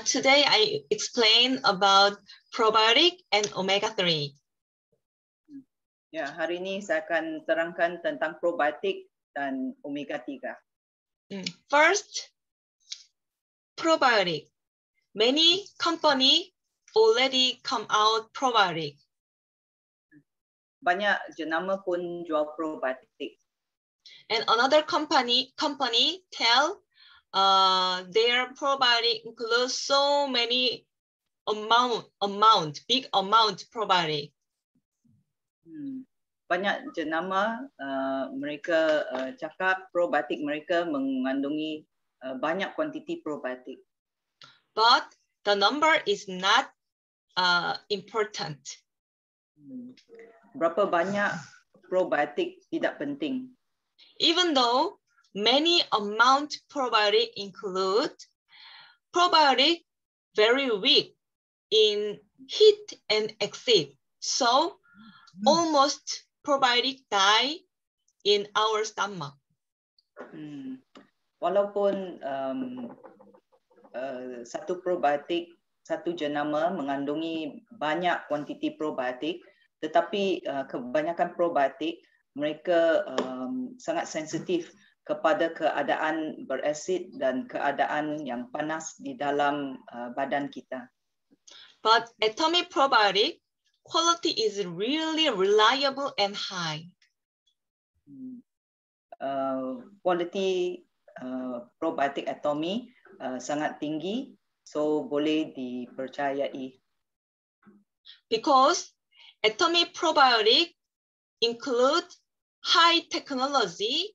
Today I explain about probiotic and omega-3. Ya, hari ini saya akan terangkan tentang probiotik dan omega 3. First, probiotic. Many company already come out probiotic. Banyak jenama pun jual probiotik. And another company tell their probiotic includes so many big amount probiotic. Banyak jenama mereka cakap probiotik mereka mengandungi banyak kuantiti probiotik. But the number is not important. Berapa banyak probiotik tidak penting. Even though many amount probiotic include, probiotic very weak in heat and exit. So almost probiotic die in our stomach. Walaupun satu probiotik, satu jenama mengandungi banyak kuantiti probiotik, tetapi kebanyakan probiotik mereka sangat sensitif kepada keadaan berasid dan keadaan yang panas di dalam badan kita. But atomic probiotic quality is really reliable and high. Quality probiotik atomi sangat tinggi, so boleh dipercayai. Because atomic probiotic include high technology,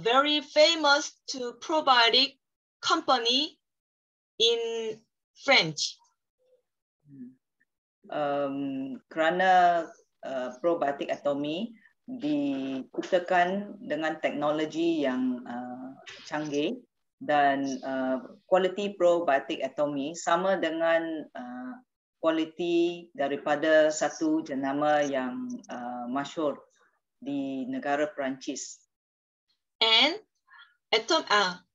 very famous to probiotic company in French. Kerana probiotik atomi diciptakan dengan teknologi yang canggih dan kualiti probiotik atomi sama dengan kualiti daripada satu jenama yang masyhur di negara Perancis. And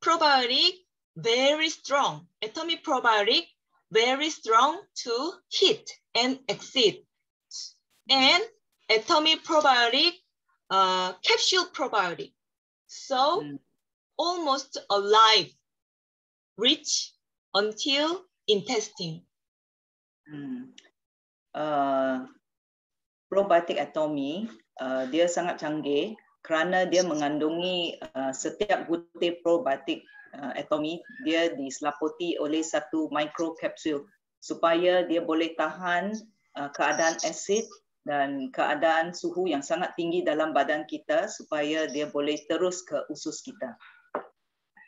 probiotic very strong. Atomic probiotic very strong to heat and exit. And atomic probiotic capsule probiotic. So almost alive, reach until intestine. Probiotik atomi dia sangat canggih kerana dia mengandungi setiap butir probiotik atomi dia diselaputi oleh satu microcapsule supaya dia boleh tahan keadaan asid dan keadaan suhu yang sangat tinggi dalam badan kita supaya dia boleh terus ke usus kita.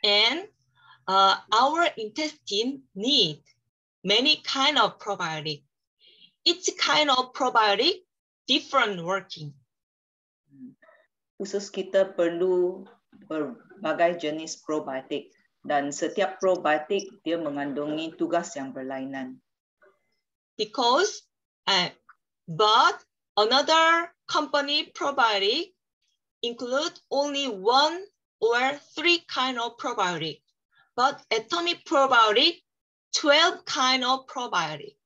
And our intestine need many kind of probiotic. Each kind of probiotic different working. Usus kita perlu berbagai jenis probiotik dan setiap probiotik dia mengandungi tugas yang berlainan. Because but another company probiotic include only 1 or 3 kind of probiotic, but atomic probiotic 12 kind of probiotic.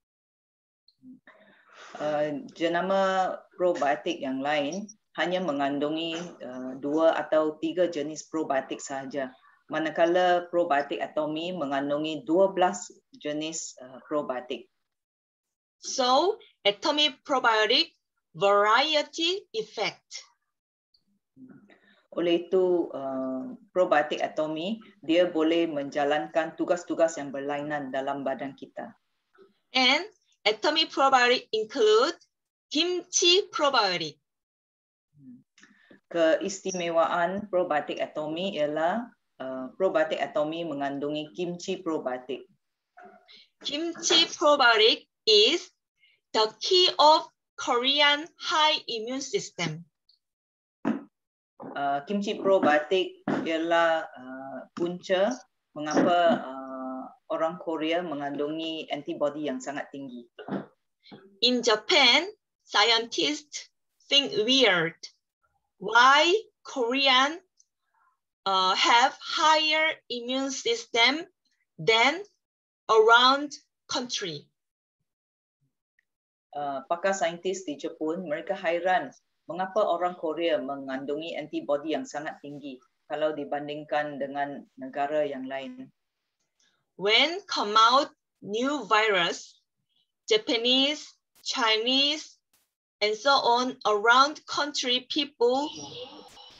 Jenama probiotik yang lain hanya mengandungi 2 atau 3 jenis probiotik sahaja, manakala probiotik atomi mengandungi 12 jenis probiotik. So atomic probiotic variety effect. Oleh itu probiotik atomi dia boleh menjalankan tugas-tugas yang berlainan dalam badan kita. And atomic probiotic include kimchi probiotic. Keistimewaan probiotik atomi ialah probiotik atomi mengandungi kimchi probiotik. Kimchi probiotic is the key of Korean high immune system. Kimchi probiotik ialah punca mengapa orang Korea mengandungi antibody yang sangat tinggi. In Japan, scientists think weird. Why Korean have higher immune system than around country. Pakar saintis di Jepun, mereka hairan mengapa orang Korea mengandungi antibodi yang sangat tinggi kalau dibandingkan dengan negara yang lain. When come out new virus, Japanese, Chinese, and so on around country people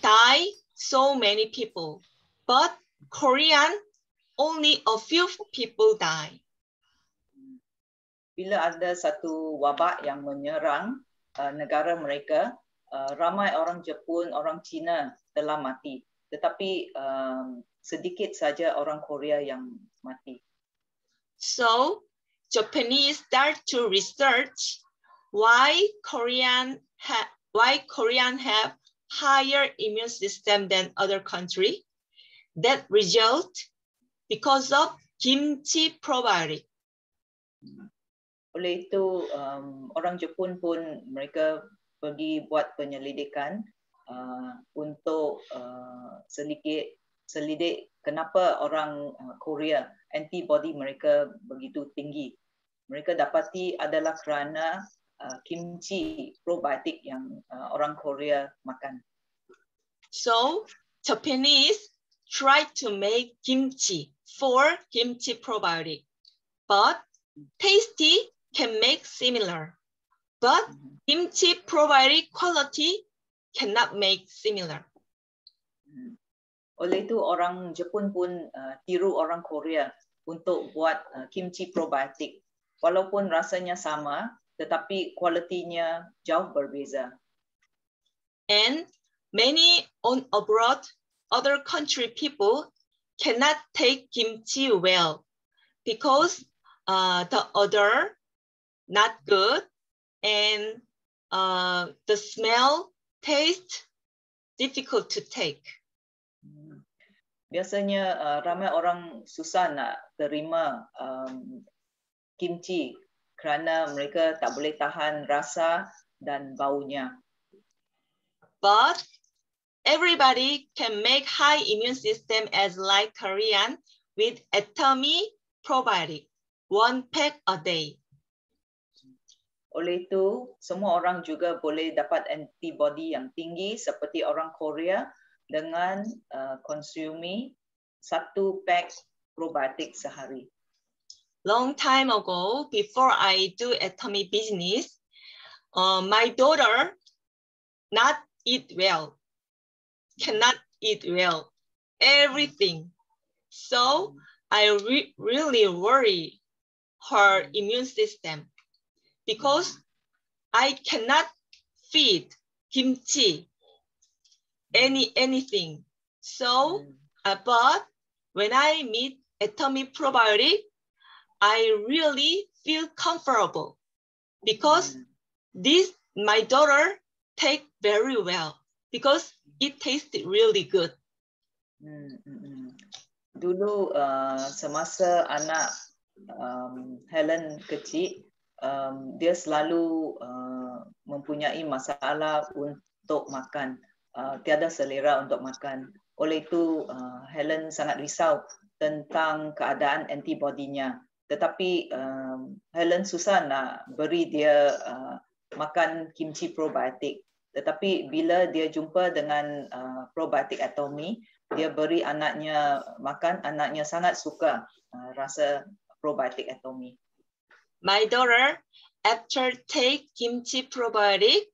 die so many people, but Korean only a few people die. Bila ada satu wabak yang menyerang negara mereka, ramai orang Jepun, orang Cina telah mati. Tetapi sedikit saja orang Korea yang mati. So Japanese start to research why Korean have higher immune system than other country. That result because of kimchi probiotic. Oleh itu orang Jepun pun mereka pergi buat penyelidikan untuk selidik kenapa orang Korea antibodi mereka begitu tinggi. Mereka dapati adalah kerana kimchi probiotik yang orang Korea makan. So Japanese try to make kimchi for kimchi probiotic, but tasty can make similar, but kimchi probiotic quality cannot make similar. Oleh itu orang Jepun pun tiru orang Korea untuk buat kimchi probiotik. Walaupun rasanya sama, tetapi kualitinya jauh berbeza. And many on abroad, other country people cannot take kimchi well because the odor not good and the smell, taste difficult to take. Biasanya ramai orang susah nak terima kimchi kerana mereka tak boleh tahan rasa dan baunya. But everybody can make high immune system as like Korean with Atomy probiotic, 1 pack a day. Oleh itu, semua orang juga boleh dapat antibodi yang tinggi seperti orang Korea dengan konsumi 1 pack probiotik sehari. Long time ago, before I do Atomy business, my daughter not eat well, cannot eat well, everything. So I really worry her immune system because I cannot feed kimchi, anything. So, but when I meet Atomy probiotic, I really feel comfortable because this my daughter take very well because it tasted really good. Dulu semasa anak Helen kecil, dia selalu mempunyai masalah untuk makan, tiada selera untuk makan. Oleh itu Helen sangat risau tentang keadaan antibodinya. Tetapi Helen susah nak beri dia makan kimchi probiotik. Tetapi bila dia jumpa dengan probiotik Atomy, dia beri anaknya makan, anaknya sangat suka rasa probiotik Atomy. My daughter, after take kimchi probiotic,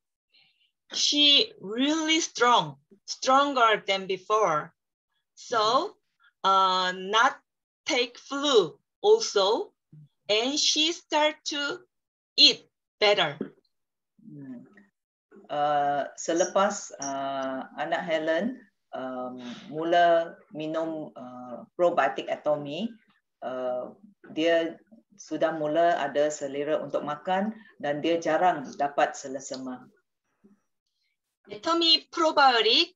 she really stronger than before. So not take flu also, and she start to eat better. Selepas anak Helen mula minum probiotik Atomy, dia sudah mula ada selera untuk makan dan dia jarang dapat selesema. Atomy probiotic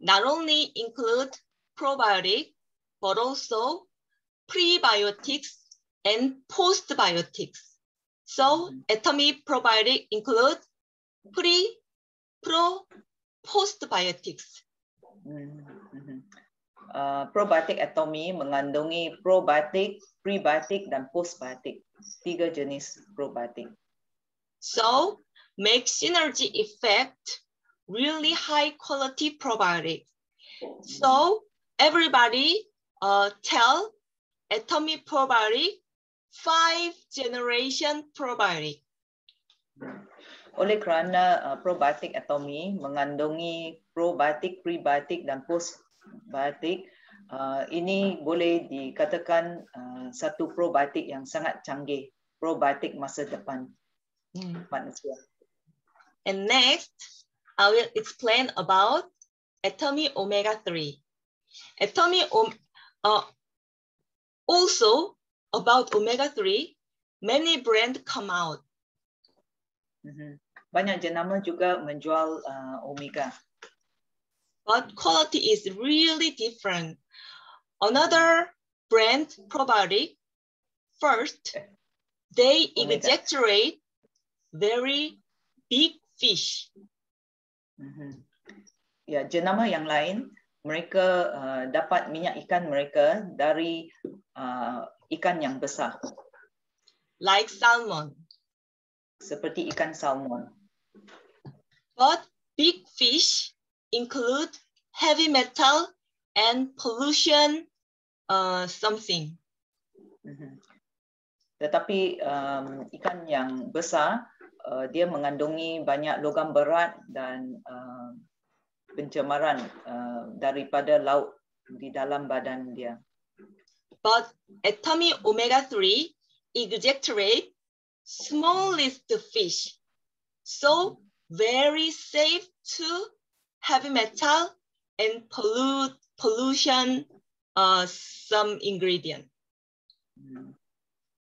not only include probiotic, but also prebiotics and postbiotics. So Atomy probiotic include pro, postbiotics. Probiotik atomi mengandungi probiotik, prebiotik dan postbiotik. 3 jenis probiotik. So make synergy effect really high quality probiotic. So everybody tell Atomy probiotic 5 generation probiotic. Oleh kerana probiotik atomi mengandungi probiotik, prebiotik dan postbiotik, ini boleh dikatakan satu probiotik yang sangat canggih, probiotik masa depan manusia. And next, I will explain about Atomy omega-3. Atomy also about omega-3, many brands come out. Banyak jenama juga menjual omega. But quality is really different. Another brand probiotic, first, they exaggerate very big fish. Ya, jenama yang lain, mereka dapat minyak ikan mereka dari ikan yang besar. Like salmon. Seperti ikan salmon. But big fish include heavy metal and pollution something. Tetapi ikan yang besar, dia mengandungi banyak logam berat dan pencemaran daripada laut di dalam badan dia. But Atomy omega-3 exaggerate smallest fish, so very safe to heavy metal and pollution some ingredient.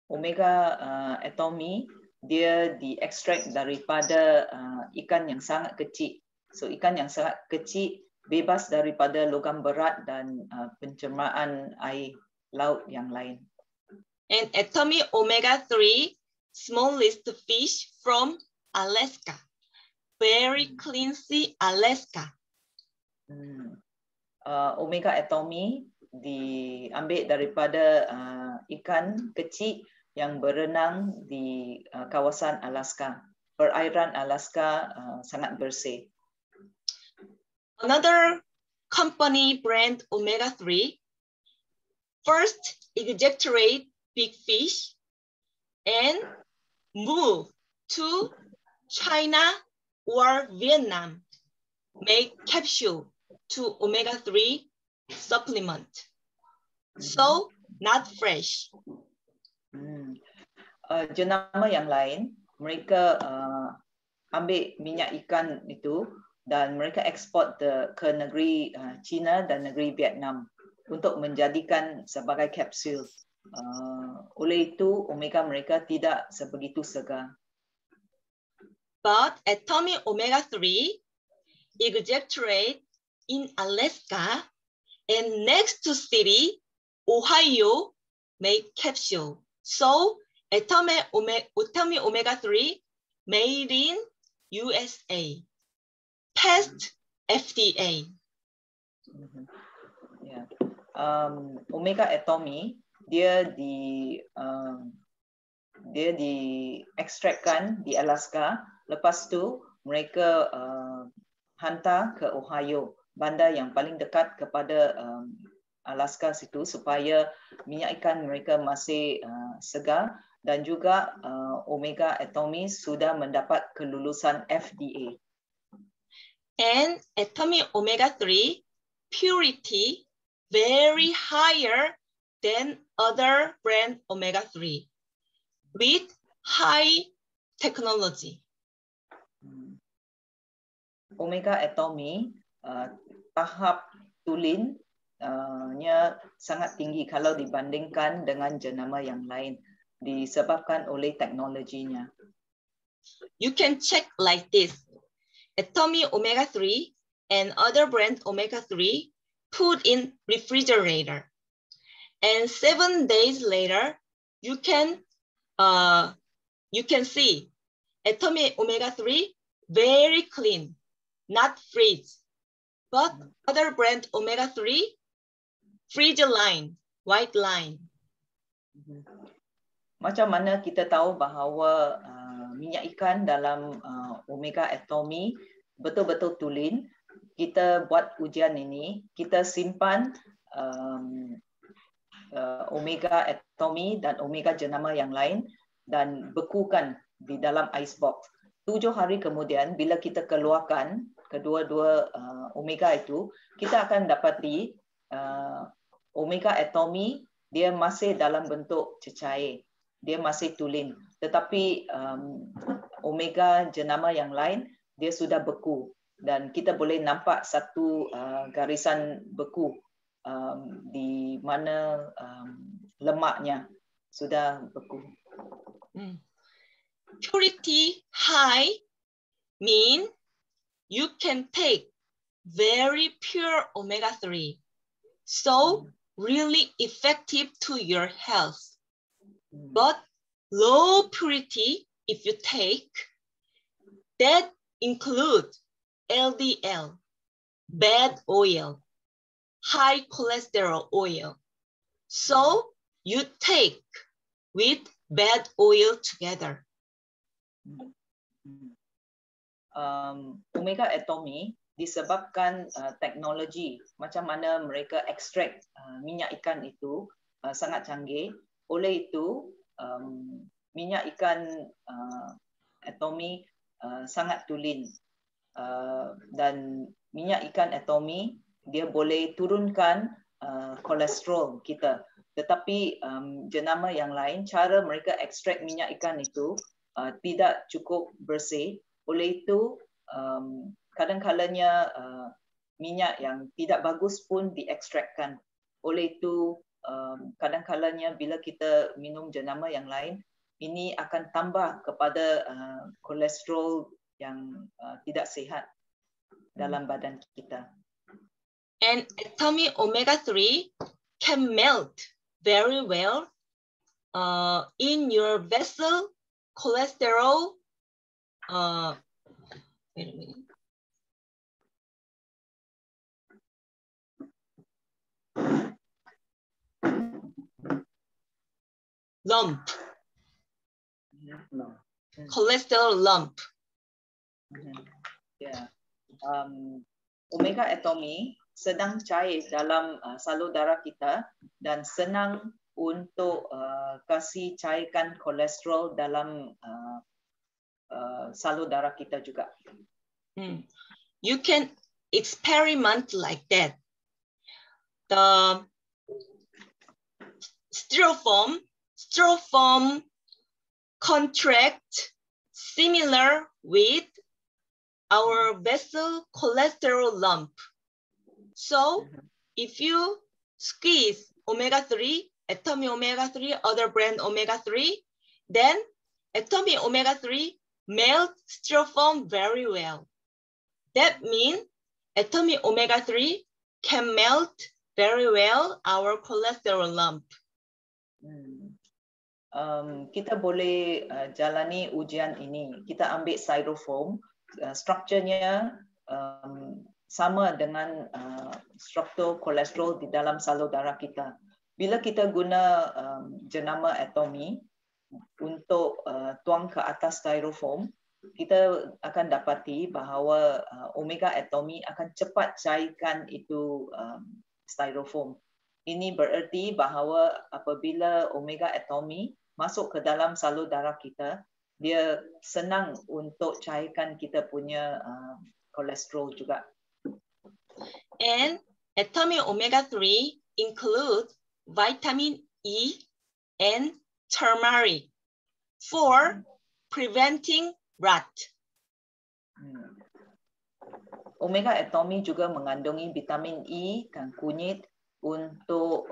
Omega atomy dia diekstrak daripada ikan yang sangat kecil. So ikan yang sangat kecil bebas daripada logam berat dan pencemaran air laut yang lain. And Atomy omega-3 smallest fish from Alaska. Very clean sea Alaska. Omega atomy diambil daripada ikan kecil yang berenang di kawasan Alaska. Perairan Alaska sangat bersih. Another company brand omega-3 first exaggerate big fish and move to China or Vietnam, make capsule to omega-3 supplement. So not fresh. Jenama yang lain, mereka ambil minyak ikan itu dan mereka ekspor ke negeri China dan negeri Vietnam untuk menjadikan sebagai kapsul. Oleh itu, omega mereka tidak sebegitu segar. But Atomy omega-3 exaggerate in Alaska and next to city, Ohio, make capsule. So Atomy omega-3 made in USA, past FDA. Yeah. Omega atomy dia diekstrakkan di Alaska. Lepas tu mereka hantar ke Ohio, bandar yang paling dekat kepada Alaska situ, supaya minyak ikan mereka masih segar, dan juga omega atomy sudah mendapat kelulusan FDA. And Atomy omega-3 purity very higher than other brand omega-3 with high technology. Omega atomy tahap tulinnya sangat tinggi kalau dibandingkan dengan jenama yang lain, disebabkan oleh teknologinya. You can check like this. Atomy omega-3 and other brand omega-3 put in refrigerator. And 7 days later, you can see Atomy omega-3 very clean, not freeze. But other brand omega-3 freezer line, white line. Macam mana kita tahu bahawa minyak ikan dalam omega atomy betul-betul tulen? Kita buat ujian ini, kita simpan omega atomy dan omega jenama yang lain dan bekukan di dalam ice box. 7 hari kemudian bila kita keluarkan kedua-dua omega itu, kita akan dapati omega atomy dia masih dalam bentuk cecair. Dia masih tulen, tetapi omega jenama yang lain dia sudah beku dan kita boleh nampak satu garisan beku di mana lemaknya sudah beku. Purity high mean you can take very pure omega-3, so really effective to your health. But low purity, if you take, that include LDL, bad oil, high cholesterol oil. So you take with bad oil together. Omega atomy disebabkan teknologi macam mana mereka ekstrak minyak ikan itu sangat canggih. Oleh itu, minyak ikan atomy sangat tulen dan minyak ikan atomy dia boleh turunkan kolesterol kita. Tetapi jenama yang lain, cara mereka ekstrak minyak ikan itu tidak cukup bersih. Oleh itu, kadang-kalanya minyak yang tidak bagus pun diekstrakkan. Oleh itu, kadang-kalanya bila kita minum jenama yang lain, ini akan tambah kepada kolesterol yang tidak sihat dalam badan kita. And atomy omega-3 can melt very well in your vessel cholesterol. Wait a minute. Lump. Cholesterol lump. Yeah. Omega atomy sedang cair dalam salur darah kita dan senang untuk kasih cairkan kolesterol dalam salur darah kita juga. You can experiment like that. The styrofoam contract similar with our vessel cholesterol lump. So if you squeeze omega-3, atomy omega-3, other brand omega-3, then atomy omega-3 melt styrofoam very well. That means atomy omega-3 can melt very well our cholesterol lump. Kita boleh jalani ujian ini. Kita ambil styrofoam, strukturnya sama dengan struktur kolesterol di dalam salur darah kita. Bila kita guna jenama atomy untuk tuang ke atas styrofoam, kita akan dapati bahawa omega atomy akan cepat cairkan itu styrofoam. Ini bererti bahawa apabila omega atomy masuk ke dalam salur darah kita, dia senang untuk cairkan kita punya kolesterol juga. And atomy omega-3 include vitamin E and turmeric for preventing rot. Omega atomy juga mengandungi vitamin E dan kunyit untuk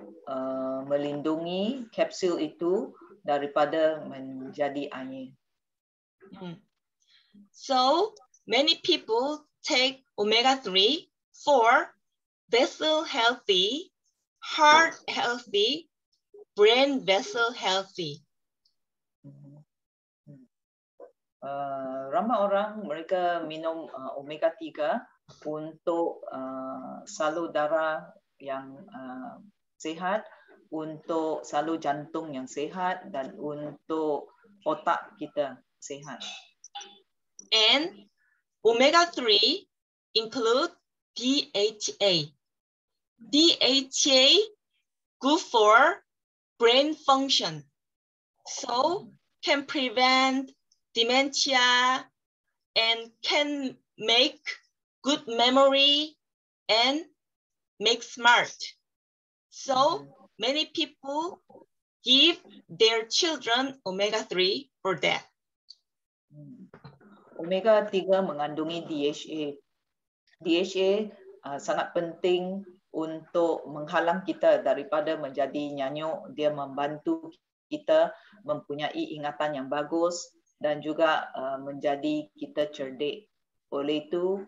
melindungi kapsul itu daripada menjadi air. So many people take omega-3 for vessel healthy, heart healthy, brain vessel healthy. Ramai orang mereka minum omega-3 untuk salur darah yang sihat, untuk selalu jantung yang sihat dan untuk otak kita sihat. And omega-3 include DHA. DHA good for brain function, so can prevent dementia and can make good memory and make smart. So many people give their children omega-3 for that. Omega-3 mengandungi DHA. DHA sangat penting untuk menghalang kita daripada menjadi nyanyuk. Dia membantu kita mempunyai ingatan yang bagus dan juga menjadi kita cerdik. Oleh itu,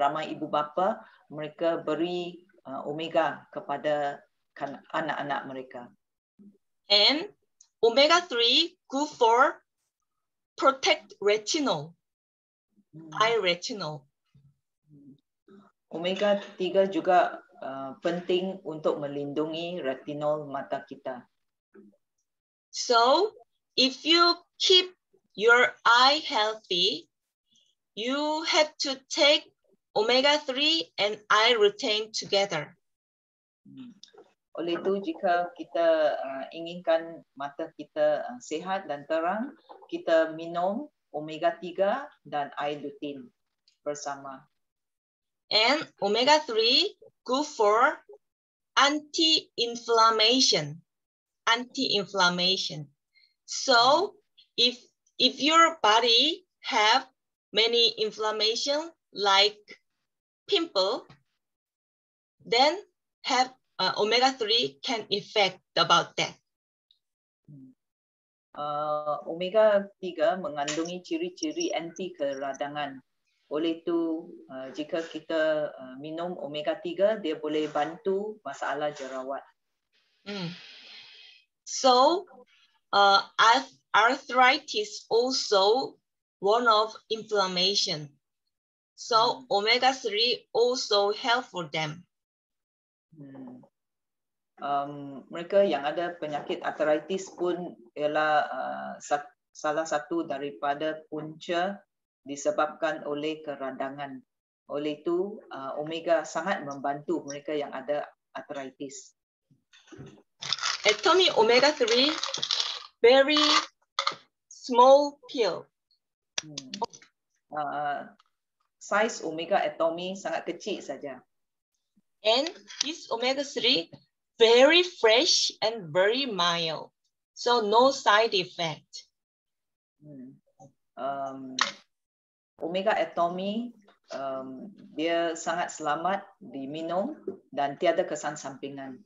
ramai ibu bapa mereka beri omega kepada anak-anak mereka. And omega-3 good for protect retinol, eye retinol. Omega-3 juga penting untuk melindungi retinol mata kita. So, if you keep your eye healthy, you have to take omega-3 and eye retain together. Oleh itu, jika kita inginkan mata kita sihat dan terang, kita minum omega-3 dan eye lutein bersama. And omega-3 good for anti-inflammation. So if your body have many inflammation like pimple, then have omega-3 can affect about that. Omega-3 mengandungi ciri-ciri anti keradangan. Oleh itu, jika kita minum omega-3, dia boleh bantu masalah jerawat. So, arthritis also one of inflammation. So, omega-3 also help for them. Mereka yang ada penyakit arthritis pun ialah salah satu daripada punca disebabkan oleh keradangan. Oleh itu, omega sangat membantu mereka yang ada arthritis. Atomy omega-3, very small pill. Size omega atomy sangat kecil saja. And this omega-3 very fresh and very mild, so no side effect. Omega atomy dia sangat selamat diminum dan tiada kesan sampingan.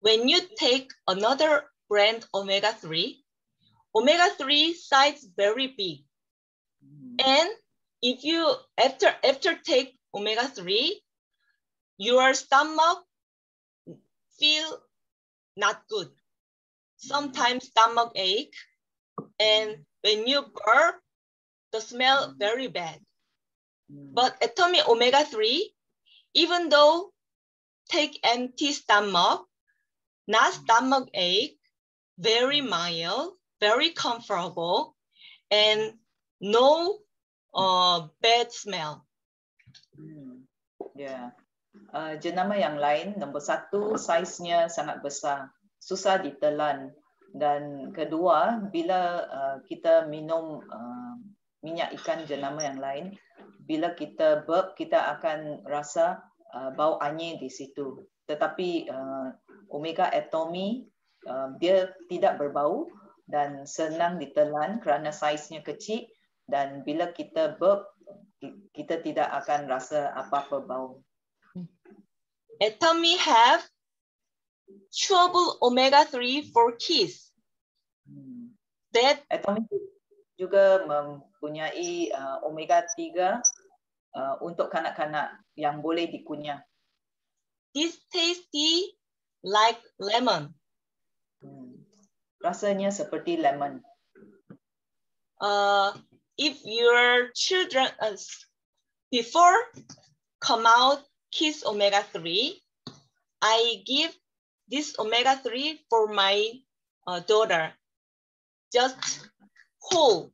When you take another brand omega-3, omega-3 size very big. And if you after take omega-3, your stomach feel not good. Sometimes stomach ache, and when you burp, the smell very bad. But Atomy omega-3, even though take empty stomach, not stomach ache, very mild, very comfortable, and no bad smell. Yeah. Jenama yang lain, nombor 1, saiznya sangat besar, susah ditelan. Dan kedua, bila kita minum minyak ikan jenama yang lain, bila kita burp, kita akan rasa bau anyir di situ. Tetapi omega atomy, dia tidak berbau dan senang ditelan kerana saiznya kecil, dan bila kita burp, kita tidak akan rasa apa-apa bau. Atomy have chewable omega-3 for kids. That Atomy juga mempunyai omega-3 untuk kanak-kanak yang boleh dikunyah. This tasty like lemon. Rasanya seperti lemon. If your children before come out kids omega-3, I give this omega-3 for my daughter. Just hold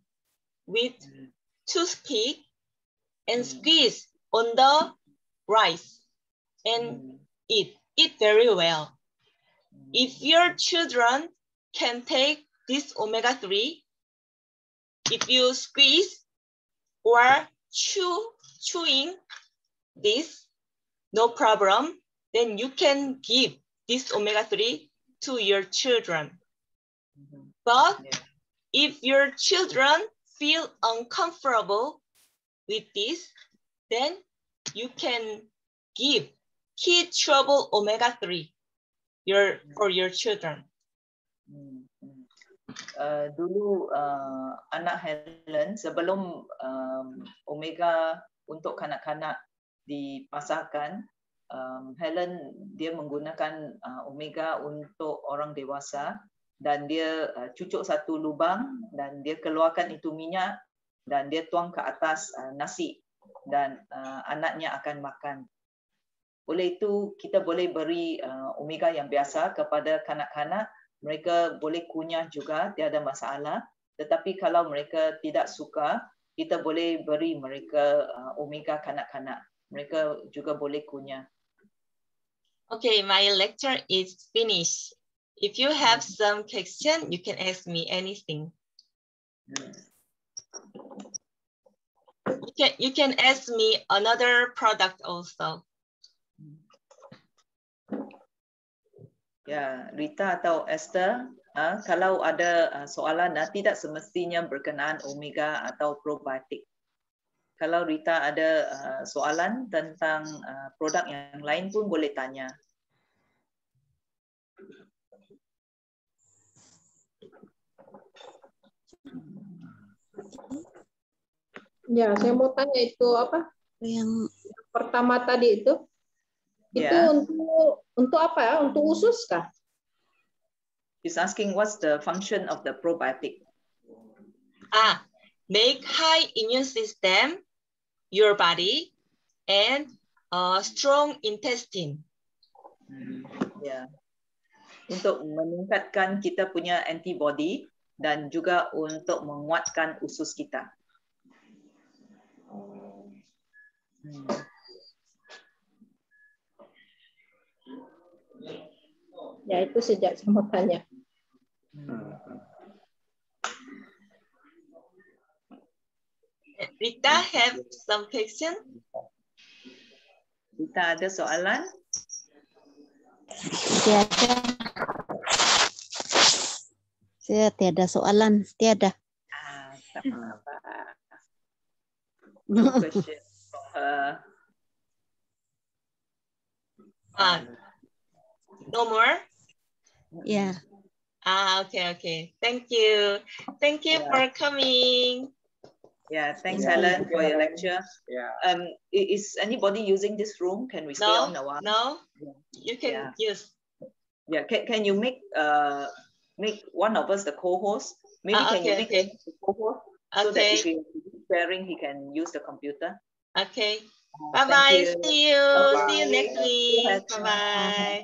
with toothpick and squeeze on the rice and eat very well. If your children can take this omega-3, if you squeeze or chewing this, no problem, then you can give this omega-3 to your children. But if your children feel uncomfortable with this, then you can give kid trouble omega-3 for your children. Dulu anak Helen sebelum omega untuk kanak-kanak dipasarkan, Helen dia menggunakan omega untuk orang dewasa dan dia cucuk satu lubang dan dia keluarkan itu minyak dan dia tuang ke atas nasi dan anaknya akan makan. Oleh itu kita boleh beri omega yang biasa kepada kanak-kanak. Mereka boleh kunyah juga, tiada masalah. Tetapi kalau mereka tidak suka, kita boleh beri mereka omega kanak-kanak. Mereka juga boleh kunyah. Okay, my lecture is finished. If you have some question, you can ask me anything. You can ask me another product also. Ya, Rita atau Esther, kalau ada soalan tidak semestinya berkenaan omega atau probiotik. Kalau Rita ada soalan tentang produk yang lain pun boleh tanya. Ya, saya mau tanya itu apa? Yang pertama tadi itu untuk apa ya? Untuk usus kah? He's asking what's the function of the probiotic? Make high immune system, your body, and strong intestine. Ya, untuk meningkatkan kita punya antibody dan juga untuk menguatkan usus kita. Ya, itu sejak saya mau tanya. Rita have some question? Rita ada soalan? Tiada. Saya tiada soalan, tiada. Tak apa. No question from her. No more? Yeah. Okay. Thank you. Thank you for coming. Yeah, thanks Helen for your lecture. Yeah. Is anybody using this room? Can we stay on a while? No. You can use. Yeah. Can you make one of us the co-host? Maybe can you make the co-host so that if he's sharing, he can use the computer. Okay. Bye bye. See you. See you next week. Bye bye.